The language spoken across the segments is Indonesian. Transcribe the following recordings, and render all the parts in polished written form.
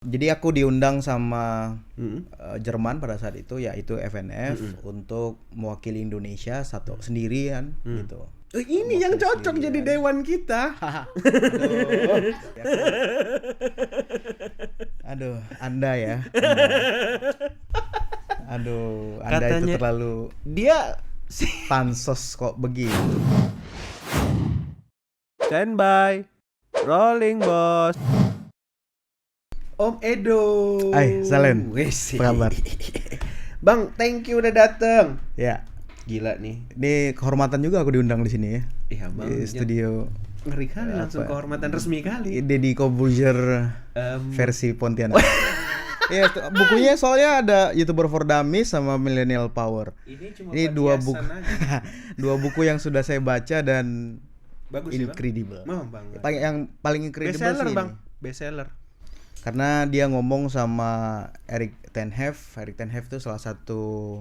Jadi aku diundang sama Jerman pada saat itu, yaitu FNF untuk mewakili Indonesia sendirian gitu. Ini yang cocok jadi dewan kita. Aduh, Anda ya. Aduh, Anda Katanya, itu terlalu dia pansos kok begitu. Standby, rolling bos. Om Edo. Hai, Salen. Wes. Apa kabar? Bang, thank you udah dateng. Ya, Gila nih. ini kehormatan juga aku diundang di sini ya. Iya bang. Di studio. Ngeri kali langsung kehormatan resmi kali. Deddy Corbuzier versi Pontianak. Iya, bukunya soalnya ada YouTuber for Dummies sama Millennial Power. Ini dua buku, dua buku yang sudah saya baca dan bagus incredible. Bang. Bang. Yang paling incredible Bestseller sih bang. ini. Bestseller. Karena dia ngomong sama Erik ten Hag. Erik ten Hag itu salah satu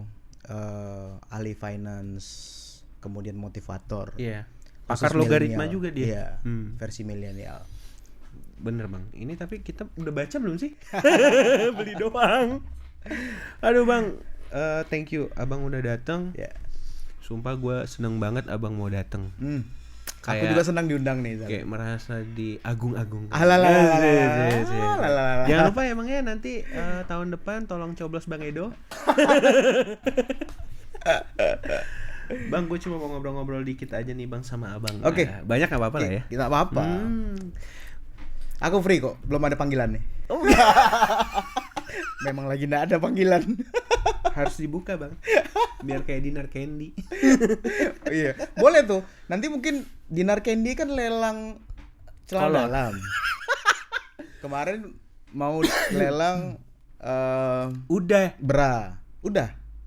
ahli finance, kemudian motivator. Iya. Khusus Pakar logaritma milenial. juga dia. Iya, versi milenial. Bener bang. Ini tapi kita udah baca belum sih? Beli doang. Aduh bang, thank you. Abang udah datang. Ya. Sumpah gue seneng banget abang mau datang. Aku juga senang diundang nih. Kayak merasa diagung-agung. Jangan Jangan lupa emangnya nanti tahun depan tolong coblos Bang Edo. Bang, gue cuma mau ngobrol-ngobrol dikit aja nih bang sama abang. Oke. Banyak gak apa-apa lah ya. Tidak apa-apa. Aku free kok, belum ada panggilan nih. Oh. Memang lagi gak ada panggilan. Harus dibuka bang. Biar kayak Dinar Candy. Iya, boleh tuh. Nanti mungkin Dinar Candy kan lelang celana dalam. Kemarin mau lelang Udah.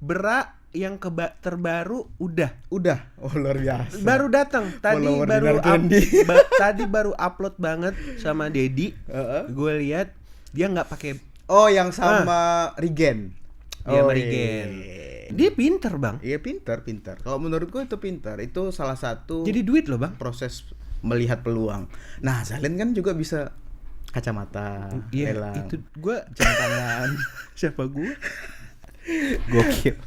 Bra yang terbaru udah. Oh luar biasa. Baru datang tadi, Follower baru Dinar Candy. tadi baru upload banget sama Dedi. Gue lihat dia nggak pakai. Oh yang sama Regen. Dia sama Regen. Dia pinter bang. Iya pinter. Kalau menurutku itu pinter. Itu salah satu Jadi duit loh bang. proses melihat peluang. Nah Salen kan juga bisa kacamata, Iya lelang, itu gue jam tangan. siapa gue? Gokil.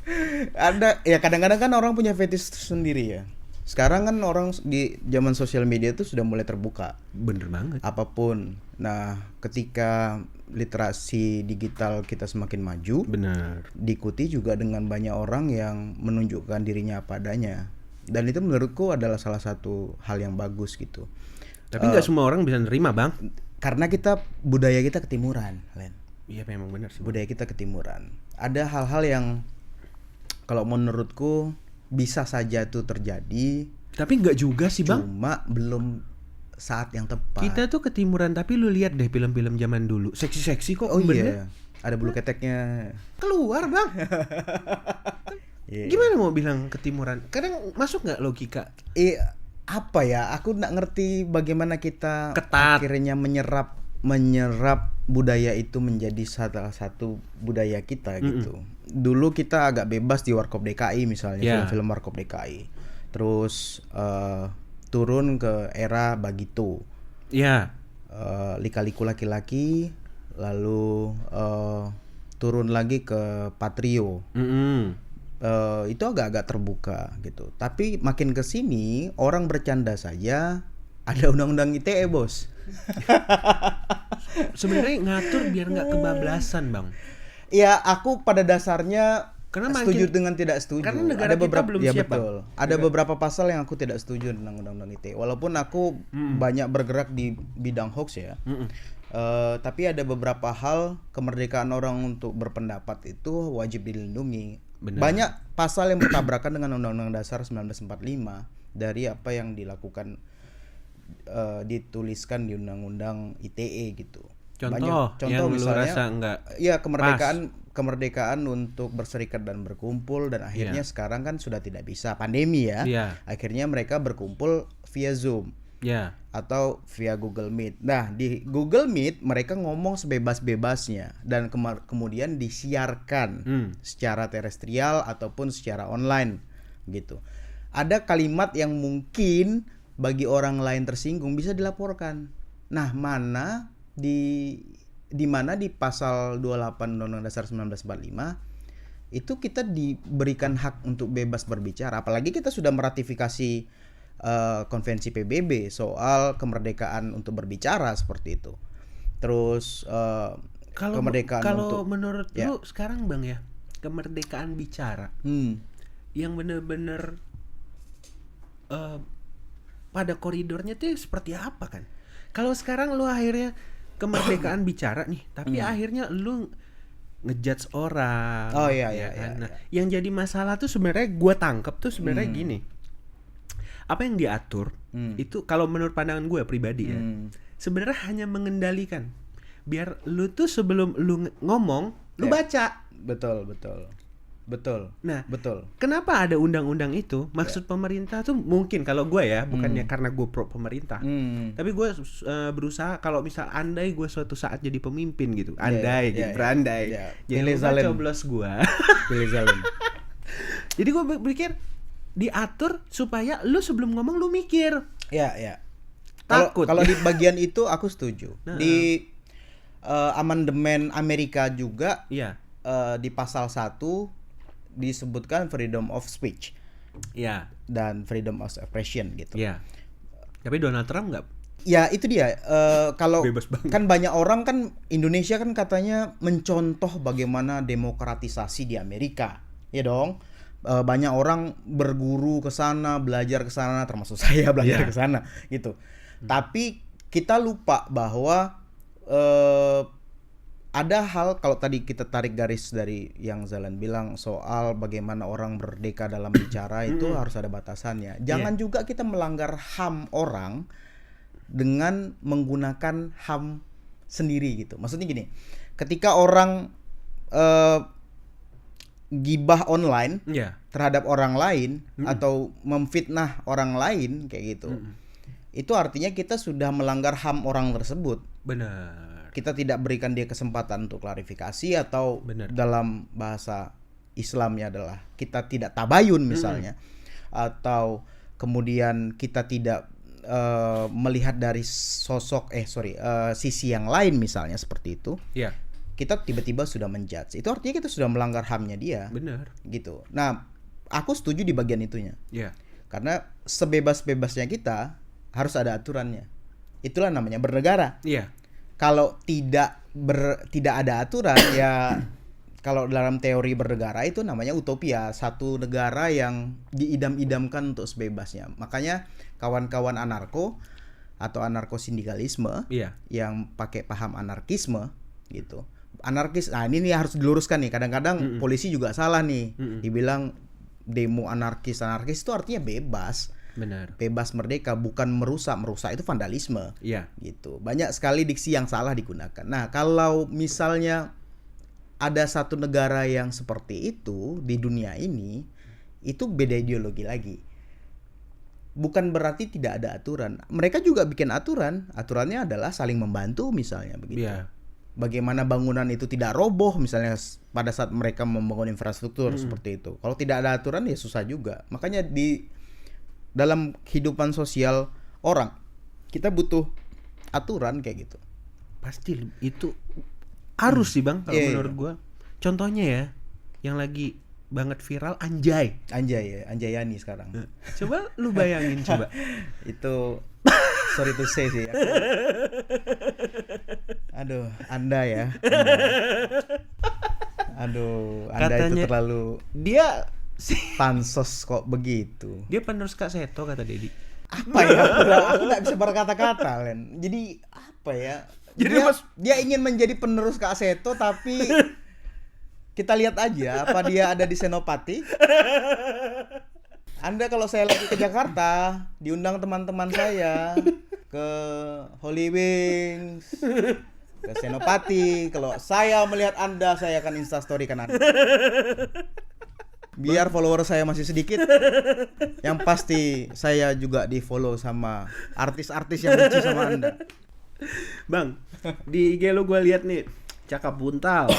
Ada ya kadang-kadang kan orang punya fetish sendiri ya. Sekarang kan orang di zaman sosial media itu sudah mulai terbuka. Bener banget. Apapun. Nah, ketika literasi digital kita semakin maju, Bener. diikuti juga dengan banyak orang yang menunjukkan dirinya apa adanya. Dan itu menurutku adalah salah satu hal yang bagus gitu. Tapi nggak semua orang bisa nerima bang. Karena budaya kita ketimuran, Len. Iya memang bener sih. Budaya kita ketimuran. Ada hal-hal yang kalau menurutku bisa saja itu terjadi. Tapi nggak juga sih bang. Cuma belum saat yang tepat. Kita tuh ketimuran tapi lu lihat deh film-film zaman dulu. Seksi-seksi kok. Oh bener. iya. Ada bulu keteknya. Keluar bang. Yeah. Gimana mau bilang ketimuran? Kadang masuk nggak logika? Apa ya? Aku nggak ngerti bagaimana kita Ketat. akhirnya menyerap budaya itu menjadi salah satu budaya kita gitu. Dulu kita agak bebas di Warkop DKI misalnya, film-film Warkop DKI. Terus turun ke era Bagito. Iya. Lika-liku laki-laki, lalu turun lagi ke Patrio. Itu agak-agak terbuka gitu. Tapi makin kesini orang bercanda saja ada undang-undang ITE bos. Sebenarnya ngatur biar nggak kebablasan bang. Ya aku pada dasarnya Karena setuju dengan tidak setuju. Karena negara ada kita beberapa belum ya siap, betul. Ada beberapa pasal yang aku tidak setuju tentang undang-undang ITE. Walaupun aku banyak bergerak di bidang hoax ya. Tapi ada beberapa hal kemerdekaan orang untuk berpendapat itu wajib dilindungi. Benar. Banyak pasal yang bertabrakan dengan Undang-Undang Dasar 1945 dari apa yang dilakukan dituliskan di Undang-Undang ITE gitu. Contoh yang misalnya, lu rasa enggak ya kemerdekaan untuk berserikat dan berkumpul dan akhirnya sekarang kan sudah tidak bisa pandemi ya. Akhirnya mereka berkumpul via Zoom. Atau via Google Meet. Nah, di Google Meet mereka ngomong sebebas-bebasnya dan kemudian disiarkan secara terestrial ataupun secara online gitu. Ada kalimat yang mungkin bagi orang lain tersinggung bisa dilaporkan. Nah, mana di di mana di pasal 28 Undang-Undang Dasar 1945 itu kita diberikan hak untuk bebas berbicara, apalagi kita sudah meratifikasi konvensi PBB soal kemerdekaan untuk berbicara seperti itu. Terus kemerdekaan kalau untuk menurut lu sekarang Bang ya, kemerdekaan bicara yang benar-benar pada koridornya tuh seperti apa kan? Kalau sekarang lu akhirnya kemerdekaan bicara nih, tapi akhirnya lu ngejudge orang. Oh iya. Nah, yang jadi masalah tuh sebenarnya gua tangkep tuh sebenarnya gini. Apa yang diatur itu kalau menurut pandangan gue pribadi ya, sebenarnya hanya mengendalikan biar lu tuh sebelum lu ngomong lu baca. Betul. Nah, betul. Kenapa ada undang-undang itu? Maksud pemerintah tuh mungkin kalau gue ya, bukannya karena gue pro pemerintah, tapi gue berusaha kalau misal andai gue suatu saat jadi pemimpin gitu, berandai, jangan lupa coblos gue. Pilih zalim. Jadi gue pikir diatur supaya lu sebelum ngomong lu mikir. Ya. Takut. Kalau di bagian itu aku setuju. Di amandemen Amerika juga di pasal 1 disebutkan freedom of speech. Iya. Dan freedom of expression gitu. Iya. Tapi Donald Trump nggak? Ya itu dia. Kalau kan banyak orang kan Indonesia kan katanya mencontoh bagaimana demokratisasi di Amerika, ya dong. Banyak orang berguru ke sana, belajar ke sana, termasuk saya belajar ke sana gitu. Tapi kita lupa bahwa ada hal, kalau tadi kita tarik garis dari yang Zalan bilang soal bagaimana orang merdeka dalam bicara itu harus ada batasannya. Jangan juga kita melanggar HAM orang dengan menggunakan HAM sendiri gitu. Maksudnya gini, ketika orang gibah online terhadap orang lain atau memfitnah orang lain kayak gitu, itu artinya kita sudah melanggar HAM orang tersebut. Benar. Kita tidak berikan dia kesempatan untuk klarifikasi, atau dalam bahasa Islamnya adalah kita tidak tabayun misalnya, atau kemudian kita tidak melihat dari sisi yang lain misalnya seperti itu. Kita tiba-tiba sudah menjudge. Itu artinya kita sudah melanggar HAM-nya dia. Benar. Gitu. Nah, aku setuju di bagian itunya. Karena sebebas-bebasnya kita harus ada aturannya. Itulah namanya bernegara. Kalau tidak ada aturan ya, kalau dalam teori bernegara itu namanya utopia, satu negara yang diidam-idamkan untuk sebebasnya. Makanya kawan-kawan anarko atau anarko-sindikalisme yang pakai paham anarkisme gitu. Anarkis, nah ini harus diluruskan nih. Kadang-kadang polisi juga salah nih. Dibilang demo anarkis itu artinya bebas. Benar. Bebas merdeka, bukan merusak itu vandalisme. Gitu. Banyak sekali diksi yang salah digunakan. Nah, kalau misalnya ada satu negara yang seperti itu di dunia ini, itu beda ideologi lagi. Bukan berarti tidak ada aturan. Mereka juga bikin aturan. Aturannya adalah saling membantu misalnya begitu. Bagaimana bangunan itu tidak roboh misalnya pada saat mereka membangun infrastruktur seperti itu. Kalau tidak ada aturan ya susah juga. Makanya di dalam kehidupan sosial orang kita butuh aturan kayak gitu. Pasti itu harus sih Bang kalau menurut gua. Contohnya ya yang lagi banget viral Anjay ya, Anjayani sekarang. Coba lu bayangin coba. Itu sorry to say sih. Aduh, Anda ya. Aduh, Anda katanya, itu terlalu pansos kok begitu. Dia penerus Kak Seto kata Dedi. Apa ya? Aku nggak bisa berkata-kata, Len. Jadi apa ya? Jadi dia ingin menjadi penerus Kak Seto, tapi kita lihat aja apa dia ada di Senopati. Anda kalau saya lagi ke Jakarta, diundang teman-teman saya ke Holy Wings, ke Senopati. Kalau saya melihat Anda, saya akan instastorykan Anda. Biar follower saya masih sedikit. Yang pasti saya juga di-follow sama artis-artis yang benci sama Anda. Bang, di IG lu gue lihat nih, cakap buntal,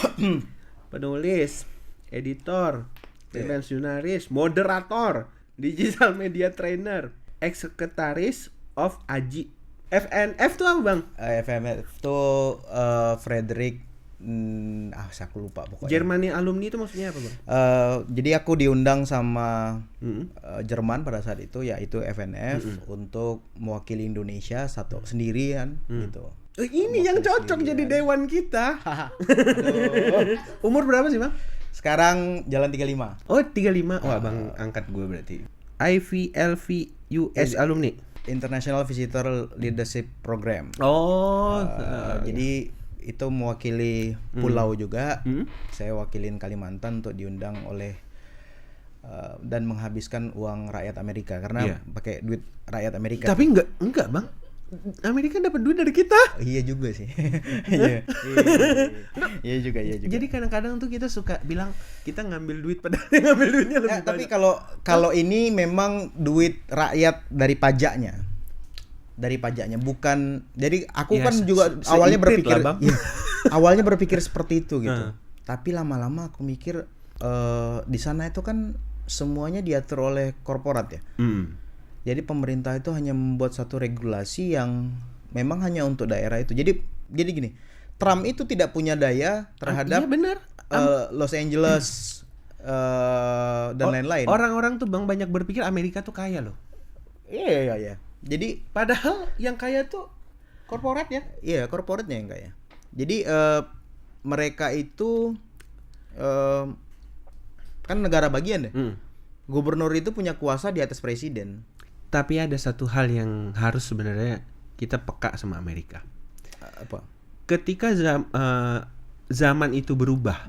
penulis, editor, freelance jurnalis, moderator, digital media trainer, ex-sekretaris of Aji FNF tuh apa bang? FNF tuh Frederick aku lupa pokoknya. Germany alumni itu maksudnya apa bang? Jadi aku diundang sama Jerman pada saat itu, yaitu FNF untuk mewakili Indonesia sendirian gitu. Ini yang cocok jadi dewan kita. Umur berapa sih bang? Sekarang jalan 35. Oh 35. Wah bang angkat gue berarti. IVLV US alumni. International Visitor Leadership Program. Jadi itu mewakili pulau juga. Saya wakilin Kalimantan untuk diundang oleh dan menghabiskan uang rakyat Amerika karena pakai duit rakyat Amerika. Tapi enggak bang. Amerika dapat duit dari kita. Iya juga sih. Iya juga. Jadi kadang-kadang tuh kita suka bilang kita ngambil duit padahal ngambil duitnya lebih banyak. Tapi kalau ini memang duit rakyat dari pajaknya. Bukan, jadi aku kan juga awalnya berpikir awalnya berpikir seperti itu gitu. Tapi lama-lama aku mikir di sana itu kan semuanya diatur oleh korporat ya. Jadi pemerintah itu hanya membuat satu regulasi yang memang hanya untuk daerah itu. Jadi gini, Trump itu tidak punya daya terhadap Los Angeles dan lain-lain. Orang-orang tuh bang banyak berpikir Amerika tuh kaya loh. Iya. Jadi padahal yang kaya tuh korporat ya? Iya, korporatnya yang kaya. Jadi mereka itu kan negara bagian deh. Gubernur itu punya kuasa di atas presiden. Tapi ada satu hal yang harus sebenarnya kita peka sama Amerika. Apa? Ketika zaman itu berubah,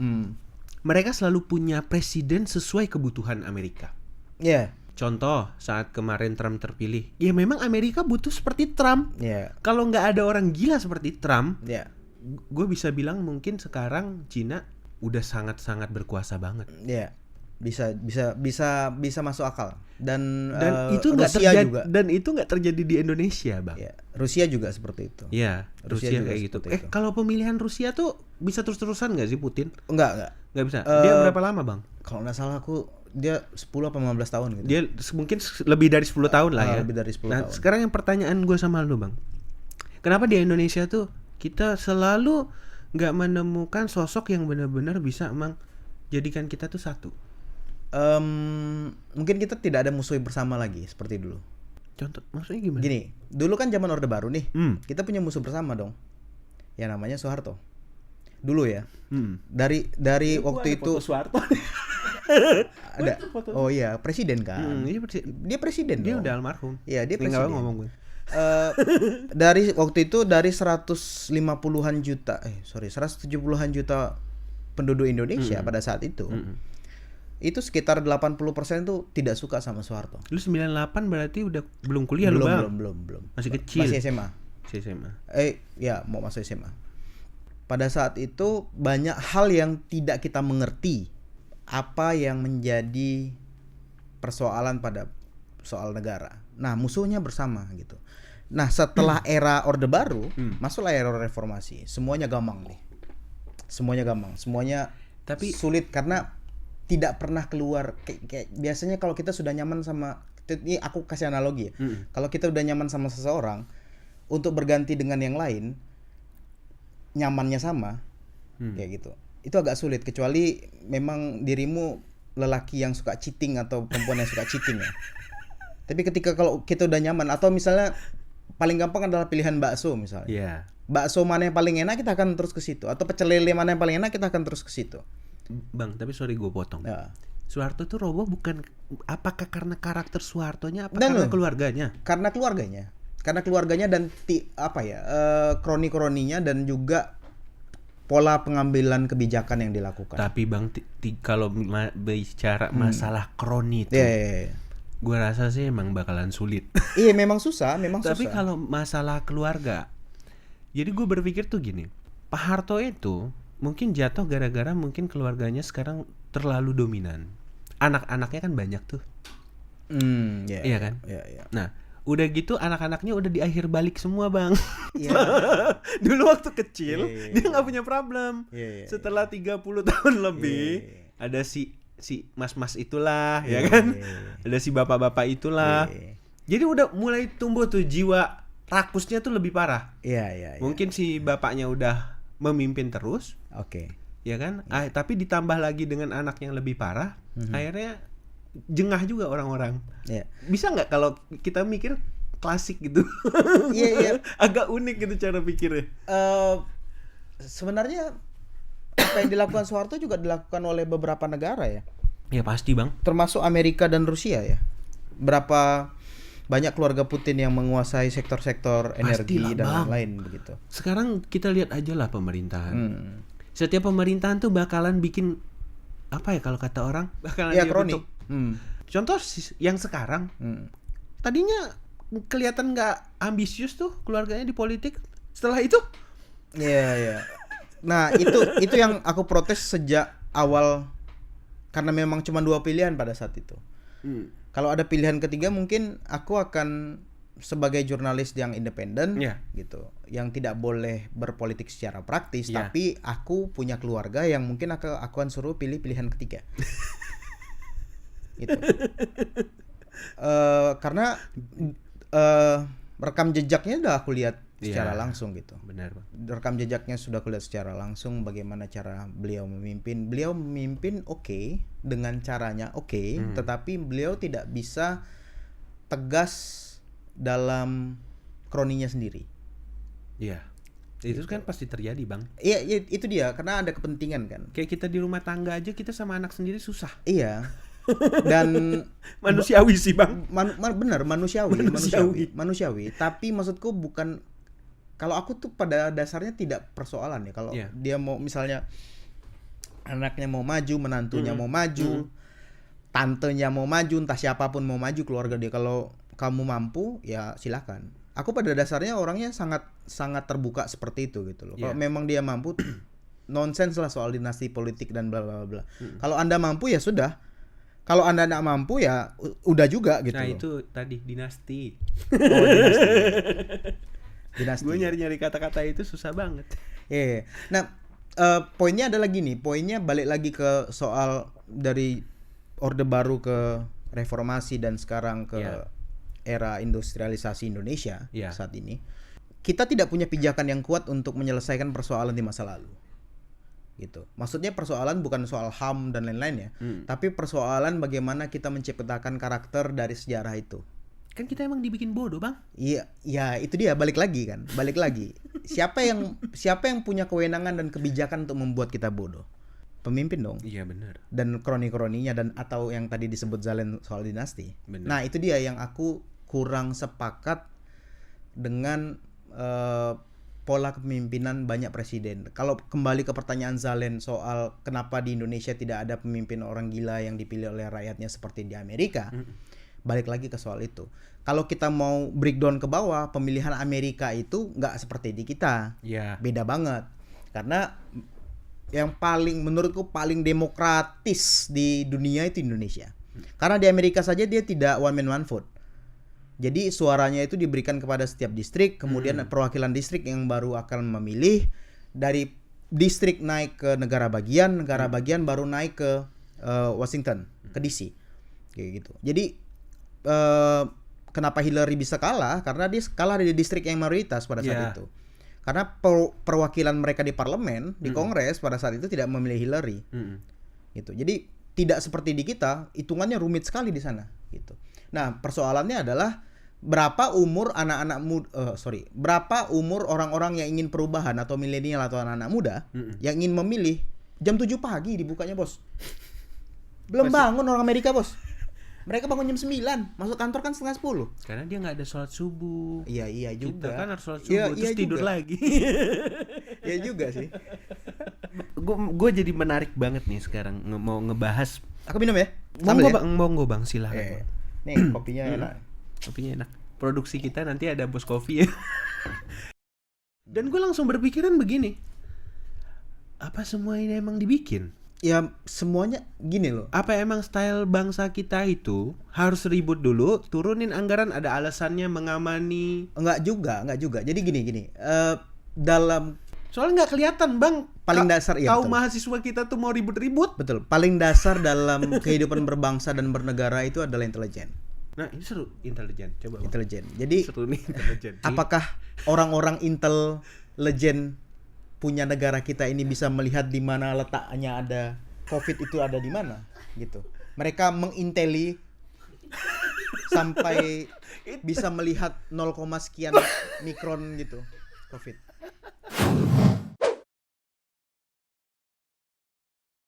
mereka selalu punya presiden sesuai kebutuhan Amerika. Iya. Contoh saat kemarin Trump terpilih, ya memang Amerika butuh seperti Trump. Kalau nggak ada orang gila seperti Trump, gue bisa bilang mungkin sekarang Cina udah sangat-sangat berkuasa banget. Bisa masuk akal. Dan itu nggak terjadi juga. Dan itu nggak terjadi di Indonesia, bang. Rusia juga seperti itu. Iya, Rusia kayak gitu. Kalau pemilihan Rusia tuh bisa terus-terusan nggak sih Putin? Enggak bisa. Dia berapa lama, bang? Kalau nggak salah dia 10 atau 15 tahun gitu. Dia mungkin lebih dari 10 tahun lah ya. Lebih dari 10 tahun. Sekarang yang pertanyaan gue sama lu, bang. Kenapa di Indonesia tuh kita selalu nggak menemukan sosok yang benar-benar bisa jadikan kita tuh satu? Mungkin kita tidak ada musuh bersama lagi seperti dulu. Contoh, maksudnya gimana? Gini, dulu kan zaman Orde Baru nih, kita punya musuh bersama dong. Yang namanya Soeharto. Dulu ya. Dari waktu itu Soeharto. ada. Oh iya, presiden kan. Dia presiden. Dia dong. Udah almarhum. Iya, dia presiden. Ngomong gue. Dari waktu itu dari 150-an juta 170-an juta penduduk Indonesia pada saat itu. Itu sekitar 80% tuh tidak suka sama Soeharto. Lu 98 berarti udah belum kuliah lu, Bang? Belum. Masih kecil. Masih SMA. Ya, mau masuk SMA. Pada saat itu banyak hal yang tidak kita mengerti apa yang menjadi persoalan pada soal negara. Nah, musuhnya bersama gitu. Nah, setelah era Orde Baru, masuklah era reformasi. Semuanya gampang nih. Semuanya tapi sulit karena tidak pernah keluar kayak biasanya kalau kita sudah nyaman sama, ini aku kasih analogi ya. Kalau kita udah nyaman sama seseorang, untuk berganti dengan yang lain nyamannya sama kayak gitu. Itu agak sulit kecuali memang dirimu lelaki yang suka cheating atau perempuan yang suka cheating ya. Tapi ketika kalau kita udah nyaman, atau misalnya paling gampang adalah pilihan bakso misalnya. Bakso mana yang paling enak kita akan terus ke situ, atau pecel lele mana yang paling enak kita akan terus ke situ. Bang, tapi sorry gue potong. Soeharto tuh roboh bukan apakah karena karakter Soehartonya apa karena keluarganya? Karena keluarganya dan kroni-kroninya dan juga pola pengambilan kebijakan yang dilakukan. Tapi Bang, kalau bicara masalah kroni itu, gue rasa sih emang bakalan sulit. Iya, memang susah. Tapi kalau masalah keluarga, jadi gue berpikir tuh gini, Pak Harto itu mungkin jatuh gara-gara mungkin keluarganya sekarang terlalu dominan. Anak-anaknya kan banyak tuh. Iya kan? Nah, udah gitu anak-anaknya udah di akhir balik semua, Bang. Dulu waktu kecil dia nggak punya problem. Setelah 30 tahun lebih ada si mas-mas itulah, ya kan? Ada si bapak-bapak itulah. Jadi udah mulai tumbuh tuh jiwa rakusnya tuh lebih parah. Iya. Mungkin si bapaknya udah memimpin terus. Oke. Ya kan? Tapi ditambah lagi dengan anak yang lebih parah, akhirnya jengah juga orang-orang. Iya. Bisa nggak kalau kita mikir klasik gitu? Iya. Agak unik gitu cara pikirnya. Sebenarnya apa yang dilakukan Soeharto juga dilakukan oleh beberapa negara ya. Ya pasti bang. Termasuk Amerika dan Rusia ya. Berapa banyak keluarga Putin yang menguasai sektor-sektor energi Pastilah, dan Bang. lain-lain begitu. Sekarang kita lihat aja lah pemerintahan. Setiap pemerintahan tuh bakalan bikin apa ya kalau kata orang? Bakalan Ya dia kronik. bentuk. Contoh yang sekarang, tadinya kelihatan nggak ambisius tuh keluarganya di politik. Setelah itu, Iya. Nah itu yang aku protes sejak awal, karena memang cuma 2 pilihan pada saat itu. Kalau ada pilihan ketiga mungkin aku akan sebagai jurnalis yang independen gitu, yang tidak boleh berpolitik secara praktis, tapi aku punya keluarga yang mungkin aku akan suruh pilih pilihan ketiga. Gitu. Karena rekam jejaknya udah aku lihat secara langsung gitu. Benar, Bang. Rekam jejaknya sudah aku lihat secara langsung bagaimana cara beliau memimpin. Beliau memimpin oke, dengan caranya oke, tetapi beliau tidak bisa tegas dalam kroninya sendiri. Iya. Itu kan pasti terjadi, Bang. Iya, itu dia, karena ada kepentingan kan. Kayak kita di rumah tangga aja, kita sama anak sendiri susah. Iya. Dan manusiawi sih, Bang. Benar, manusiawi. Tapi maksudku bukan, kalau aku tuh pada dasarnya tidak persoalan ya kalau dia mau, misalnya anaknya mau maju, menantunya mau maju, tantenya mau maju, entah siapapun mau maju, keluarga dia, kalau kamu mampu ya silakan. Aku pada dasarnya orangnya sangat terbuka seperti itu gitu loh. Kalau memang dia mampu, nonsens lah soal dinasti politik dan bla bla bla. Kalau Anda mampu ya sudah. Kalau Anda tidak mampu ya udah juga gitu. Nah, loh. itu tadi dinasti. Oh, dinasti. Gue nyari-nyari kata-kata itu susah banget. Iya. Nah, poinnya adalah gini, poinnya balik lagi ke soal dari Orde Baru ke reformasi dan sekarang ke era industrialisasi Indonesia saat ini. Kita tidak punya pijakan yang kuat untuk menyelesaikan persoalan di masa lalu. Gitu. Maksudnya persoalan bukan soal HAM dan lain-lain ya, tapi persoalan bagaimana kita menciptakan karakter dari sejarah itu. Kan kita emang dibikin bodoh, Bang. Iya, ya itu dia, balik lagi. Siapa yang punya kewenangan dan kebijakan untuk membuat kita bodoh? Pemimpin dong. Iya, benar. Dan kroni-kroninya, dan atau yang tadi disebut Zalen soal dinasti. Bener. Nah, itu dia yang aku kurang sepakat dengan pola kepemimpinan banyak presiden. Kalau kembali ke pertanyaan Zalen soal kenapa di Indonesia tidak ada pemimpin orang gila yang dipilih oleh rakyatnya seperti di Amerika, balik lagi ke soal itu. Kalau kita mau breakdown ke bawah, pemilihan Amerika itu nggak seperti di kita, beda banget. Karena yang menurutku paling demokratis di dunia itu Indonesia. Karena di Amerika saja dia tidak one man one vote. Jadi suaranya itu diberikan kepada setiap distrik, kemudian perwakilan distrik yang baru akan memilih, dari distrik naik ke negara bagian baru naik ke Washington, ke DC. Kayak gitu. Jadi kenapa Hillary bisa kalah? Karena dia kalah di distrik yang mayoritas pada saat itu. Karena perwakilan mereka di parlemen, di Kongres pada saat itu tidak memilih Hillary. Gitu. Jadi tidak seperti di kita, hitungannya rumit sekali di sana gitu. Nah, persoalannya adalah berapa umur berapa umur orang-orang yang ingin perubahan atau milenial atau anak-anak muda yang ingin memilih. Jam 7 pagi dibukanya, Bos. Belum bangun orang Amerika, Bos. Mereka bangun jam 9, masuk kantor kan 9:30. Karena dia nggak ada sholat subuh. Iya juga. Kita kan harus sholat subuh terus tidur lagi. Iya juga sih. Gue jadi menarik banget nih sekarang mau ngebahas. Aku minum ya. Monggo bang, silakan. Nih kopinya enak. Kopinya enak. Produksi kita nanti ada bos kopi ya. Dan gue langsung berpikiran begini. Apa semua ini emang dibikin? Ya semuanya gini loh. Apa emang style bangsa kita itu harus ribut dulu, turunin anggaran, ada alasannya mengamani? Enggak juga. Jadi gini. Dalam soalnya nggak kelihatan, Bang. Paling dasar ya. Tahu mahasiswa kita tuh mau ribut-ribut. Betul. Paling dasar dalam kehidupan berbangsa dan bernegara itu adalah intelijen. Nah, ini seru, intelijen. Coba. Intelijen. Jadi seru nih, intelijen. Apakah orang-orang intelijen punya negara kita ini bisa melihat di mana letaknya ada COVID itu ada di mana gitu. Mereka menginteli sampai bisa melihat 0, sekian mikron gitu COVID.